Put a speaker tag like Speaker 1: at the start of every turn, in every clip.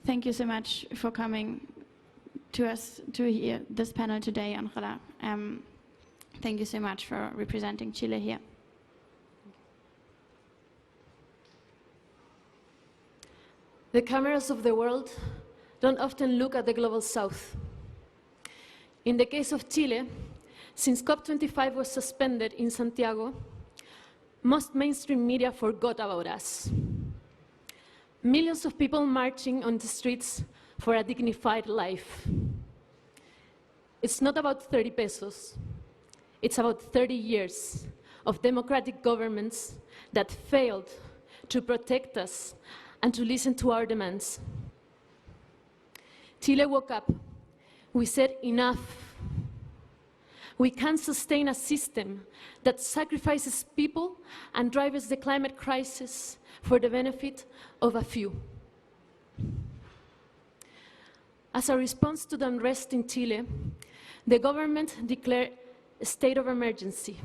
Speaker 1: Thank you so much for coming to us to hear this panel today, Angela. Thank you so much for representing Chile here.
Speaker 2: The cameras of the world don't often look at the global south. In the case of Chile, since COP25 was suspended in Santiago, most mainstream media forgot about us. Millions of people marching on the streets for a dignified life. It's not about 30 pesos. It's about 30 years of democratic governments that failed to protect us and to listen to our demands. Chile woke up. We said enough. We can't sustain a system that sacrifices people and drives the climate crisis for the benefit of a few. As a response to the unrest in Chile, the government declared a state of emergency.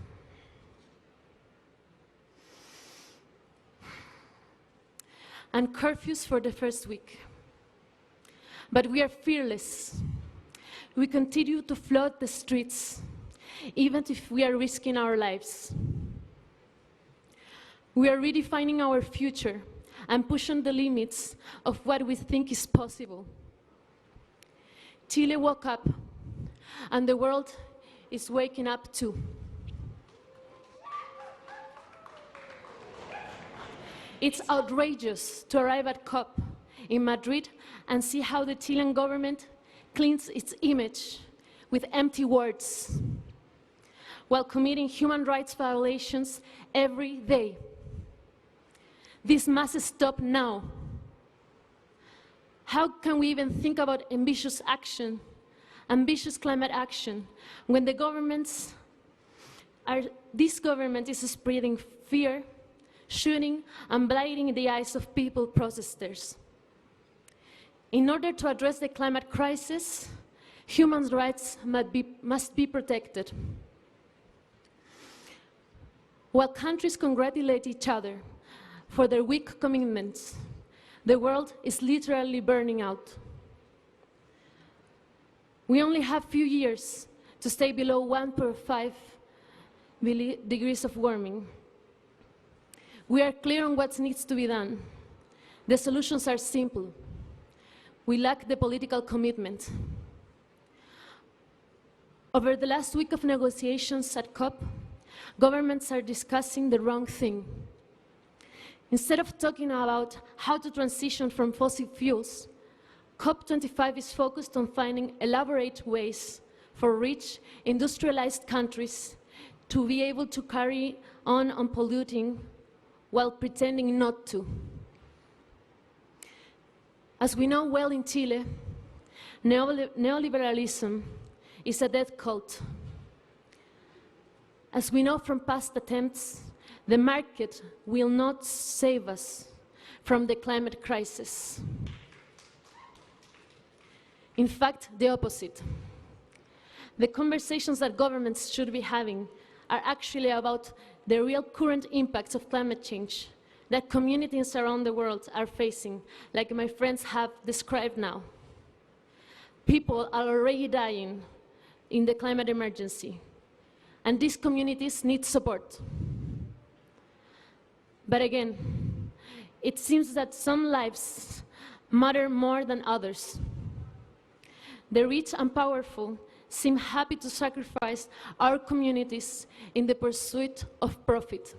Speaker 2: And curfews for the first week. But we are fearless. We continue to flood the streets, even if we are risking our lives. We are redefining our future and pushing the limits of what we think is possible. Chile woke up, and the world is waking up too. It's outrageous to arrive at COP in Madrid and see how the Chilean government cleans its image with empty words while committing human rights violations every day. This must stop now. How can we even think about ambitious action, ambitious climate action, when this government is spreading fear, shooting and blinding the eyes of people protesters? In order to address the climate crisis, human rights must be protected. While countries congratulate each other for their weak commitments, the world is literally burning out. We only have few years to stay below 1.5 degrees of warming. We are clear on what needs to be done. The solutions are simple. We lack the political commitment. Over the last week of negotiations at COP, governments are discussing the wrong thing. Instead of talking about how to transition from fossil fuels, COP25 is focused on finding elaborate ways for rich, industrialized countries to be able to carry on polluting while pretending not to. As we know well in Chile, neoliberalism is a dead cult. As we know from past attempts, the market will not save us from the climate crisis. In fact, the opposite. The conversations that governments should be having are actually about the real current impacts of climate change that communities around the world are facing, like my friends have described now. People are already dying in the climate emergency, and these communities need support. But again, it seems that some lives matter more than others. The rich and powerful seem happy to sacrifice our communities in the pursuit of profit.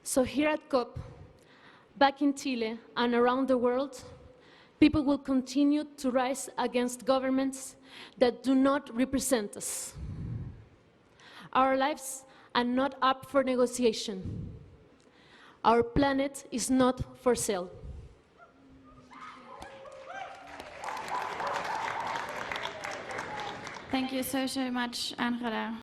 Speaker 2: So here at COP, back in Chile and around the world, people will continue to rise against governments that do not represent us. Our lives are not up for negotiation. Our planet is not for sale.
Speaker 1: Thank you so much, Angela.